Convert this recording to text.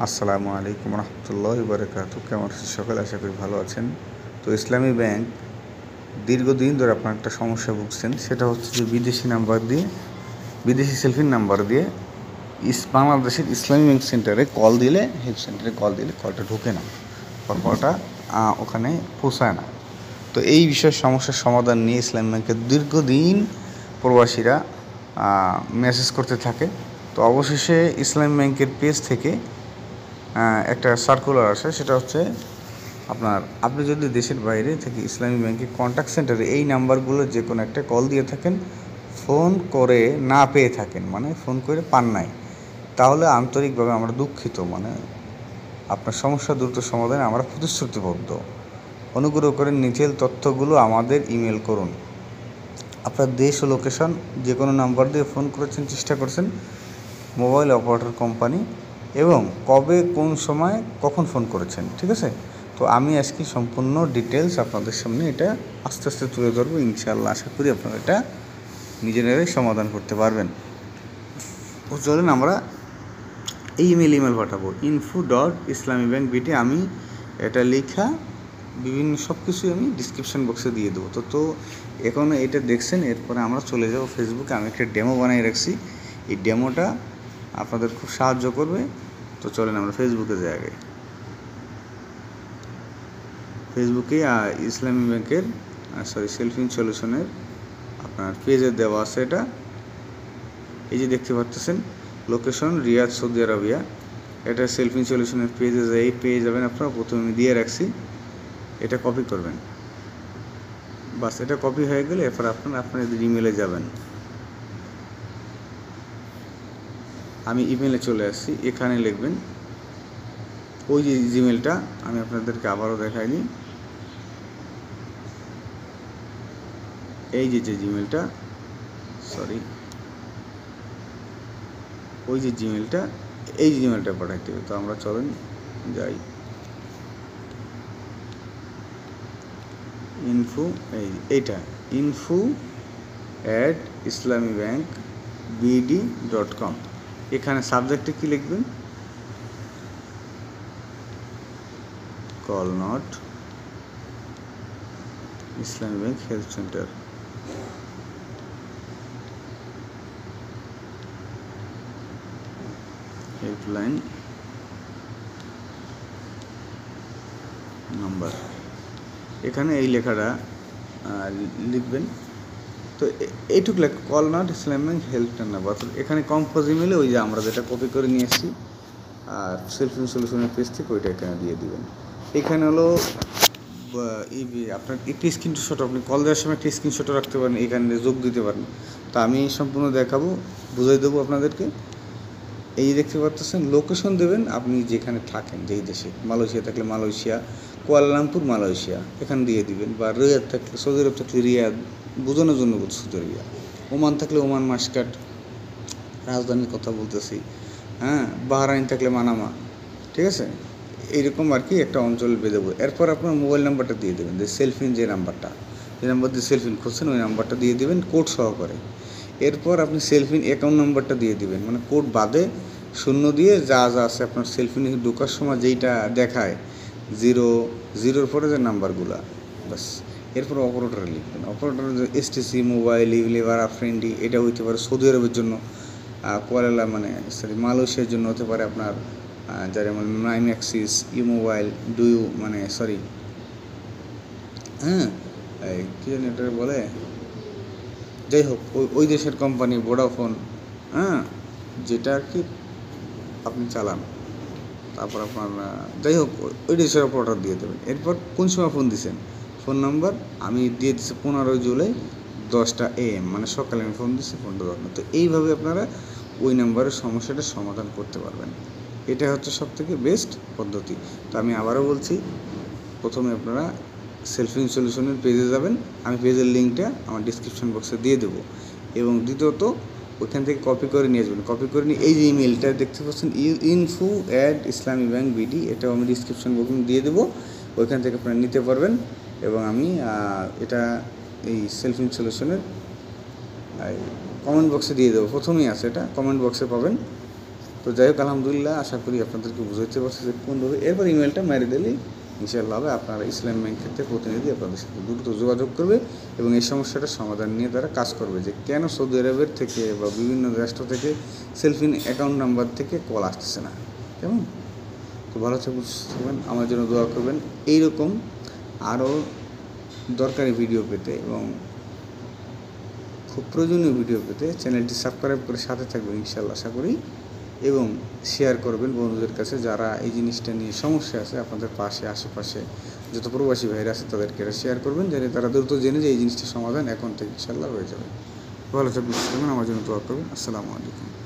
আসসালামু আলাইকুম রহমতুল্লাহি ওয়া বারাকাতুহু। কেমন আছেন সকালে? আশা করি ভালো আছেন। তো ইসলামী ব্যাংক দীর্ঘদিন ধরে আপনার একটা সমস্যা ভুগছেন, সেটা হচ্ছে যে বিদেশি সেলফিন নাম্বার দিয়ে বাংলাদেশের ইসলামী ব্যাংক সেন্টারে কল দিলে, হেল্প সেন্টারে কল দিলে কলটা ঢোকে না বা কলটা ওখানে পৌঁছায় না। তো এই বিষয়ের সমস্যার সমাধান নিয়ে ইসলামী ব্যাংকের দীর্ঘদিন প্রবাসীরা মেসেজ করতে থাকে। তো অবশেষে ইসলামী ব্যাংকের পেজ থেকে একটা সার্কুলার আসে, সেটা হচ্ছে আপনি যদি দেশের বাইরে থেকে ইসলামী ব্যাংকের কন্ট্যাক্ট সেন্টারে এই নাম্বারগুলো যে কোনো একটা কল দিয়ে থাকেন, ফোন করে না পেয়ে থাকেন, মানে ফোন করে পান নাই, তাহলে আন্তরিকভাবে আমরা দুঃখিত। মানে আপনার সমস্যা দ্রুত সমাধানে আমরা প্রতিশ্রুতিবদ্ধ। অনুগ্রহ করে নিচের তথ্যগুলো আমাদের ইমেল করুন। আপনার দেশ ও লোকেশন, যে কোনো নাম্বার দিয়ে ফোন করেছেন, চেষ্টা করছেন, মোবাইল অপারেটর কোম্পানি, এবং কবে, কোন সময়, কখন ফোন করেছেন। ঠিক আছে? তো আমি আজকে সম্পূর্ণ ডিটেলস আপনাদের সামনে এটা আস্তে আস্তে তুলে ধরবো। ইনশাআল্লাহ আশা করি আপনারা এটা নিজেরাই সমাধান করতে পারবেন। তো চলেন আমরা ইমেল পাঠাবো info.islamybank.bt। আমি এটা লেখা বিভিন্ন সব কিছুই আমি ডিসক্রিপশান বক্সে দিয়ে দেবো। তো এখন এটা দেখছেন, এরপরে আমরা চলে যাব ফেসবুকে। আমি একটা ডেমো বানিয়ে রাখছি, এই ডেমোটা আপনাদের খুব সাহায্য করবে। তো চলেন আমরা ফেসবুকে যাই। আগে ফেসবুকে ইসলামী ব্যাংকের সেলফিন সলিউশনের আপনার পেজে দেওয়া আছে। এটা এই যে দেখতে পাচ্ছেন, লোকেশন রিয়াদ, সৌদি আরবিয়া। এটা সেলফিন সলিউশনের পেজে যাই, পেয়ে যাবেন আপনারা। প্রথমে আমি দিয়ে রাখছি, এটা কপি করবেন। বাস, এটা কপি হয়ে গেলে এরপর আপনাদের ইমেলে যাবেন। আমি ইমেলে চলে আসছি, এখানে লিখবেন ওই যে জিমেলটা আমি আপনাদেরকে আবারও দেখাইনি, এই যে জিমেলটা, ওই যে জিমেলটা, এই জিমেলটা পাঠাইতে হবে। তো আমরা চলেন যাই, এইটা info@islamybankbd.com। এখানে সাবজেক্টে কি লিখবেন? Call not Islami bank help centre. Helpline number, এখানে এই লেখাটা লিখবেন। তো এইটুকু লেখা, call not Islami bank help number. এখানে কম্পোজ ইমেলে ওই যে আমরা যেটা কপি করে নিয়ে এসেছি আর সেলফিন সলিউশনের পেজ থেকে ওইটা এখানে দিয়ে দিবেন। এখানে হলো আপনার একটি স্ক্রিনশট, আপনি কল দেওয়ার সময় একটি স্ক্রিনশটও রাখতে পারেন, এখানে যোগ দিতে পারেন। তো আমি সম্পূর্ণ দেখাবো, বুঝাই দেবো আপনাদেরকে। এই দেখতে পাচ্ছেন, লোকেশন দেবেন আপনি যেখানে থাকেন, যেই দেশে। মালয়েশিয়া থাকলে মালয়েশিয়া, কুয়ালালামপুর মালয়েশিয়া, এখানে দিয়ে দিবেন। বা রিয়াদ থাকলে, সৌদি আরব থাকলে রিয়াদ বোঝানোর জন্য সৌদি আরবিয়া। ওমান থাকলে ওমান, মাসকাট, রাজধানীর কথা বলতেছি। বাহরাইন থাকলে মানামা। ঠিক আছে? এইরকম আর কি একটা অঞ্চল বেঁধে দেবো। এরপর আপনার মোবাইল নাম্বারটা দিয়ে দেবেন, যে সেলফিন যে নাম্বার দিয়ে সেলফিন খুঁজছেন, ওই নাম্বারটা দিয়ে দেবেন কোড সহকারে। এরপর আপনি সেলফিন অ্যাকাউন্ট নাম্বারটা দিয়ে দিবেন, মানে কোড বাদে শূন্য দিয়ে যা আছে আপনার সেলফিনে ঢোকার সময় যেইটা দেখায়, জিরোর পরে যে নাম্বারগুলো, বাস। এরপর অপারেটরে লিখবেন, অপারেটর এসটিসি, মোবাইল, ইউলিভার, ফ্রেন্ডি, এটা হইতে পারে সৌদি আরবের জন্য, মালয়েশিয়ার জন্য হতে পারে আপনার যার যেমন নাইন অ্যাক্সিস, মোবাইল, কী জানি এটা বলে, যাই হোক ওই দেশের কোম্পানি, ভোডাফোন, যেটা আর কি আপনি চালান। তারপর আপনার যাই হোক ওই দেশের অপারেটর দিয়ে দেবেন। এরপর কোন সময় ফোন দিয়েছেন, ফোন নাম্বার আমি দিয়ে দিচ্ছি 15 জুলাই 10টা AM, মানে সকালে আমি ফোন দিচ্ছি, ফোনটা দরকার। তো এইভাবে আপনারা ওই নাম্বারের সমস্যাটা সমাধান করতে পারবেন। এটা হচ্ছে সবথেকে বেস্ট পদ্ধতি। তো আমি আবারও বলছি, প্রথমে আপনারা সেলফিন সলিউশনের পেজে যাবেন, আমি পেজের লিঙ্কটা আমার ডিসক্রিপশন বক্সে দিয়ে দেবো। এবং দ্বিতীয়ত ওইখান থেকে কপি করে নিয়ে আসবেন। কপি করে নিয়ে এই যে ইমেলটা দেখতে পাচ্ছেন, info@islamybankbd, এটাও আমি ডিসক্রিপশন বক্সে দিয়ে দেবো। ওইখান থেকে আপনারা নিতে পারবেন। এবং আমি এটা এই সেলফিন সলিউশনের কমেন্ট বক্সে দিয়ে দেবো, প্রথমেই আছে, এটা কমেন্ট বক্সে পাবেন। তো যাই হোক, আলহামদুলিল্লাহ, আশা করি আপনাদেরকে বুঝাইতে পারছি যে কোনভাবে। এরপর ইমেলটা মেরে দিলেই ইনশাআল্লাহ হবে, আপনারা ইসলামী ব্যাংক ক্ষেত্রে প্রতিনিধি আপনাদের সাথে দ্রুত যোগাযোগ করবে এবং এই সমস্যাটার সমাধান নিয়ে তারা কাজ করবে, যে কেন সৌদি আরবের থেকে বা বিভিন্ন রাষ্ট্র থেকে সেলফিন অ্যাকাউন্ট নাম্বার থেকে কল আসতেছে না। কেমন? তো ভালো থাকবেন, আমার জন্য দোয়া করবেন। এইরকম আরও দরকারি ভিডিও পেতে এবং খুব প্রয়োজনীয় ভিডিও পেতে চ্যানেলটি সাবস্ক্রাইব করে সাথে থাকবেন ইনশাআল্লাহ আশা করি, এবং শেয়ার করবেন বন্ধুদের কাছে যারা এই জিনিসটা নিয়ে সমস্যা আছে। আপনাদের পাশে আশেপাশে যত প্রবাসী ভাইরা আছে তাদেরকে এটা শেয়ার করবেন, যাতে তারা দ্রুত জেনে যে এই জিনিসটির সমাধান এখন থেকে ইনশাআল্লাহ হয়ে যাবে। ভালো থাকবেন, আমার জন্য দোয়া করবেন। আসসালামু আলাইকুম।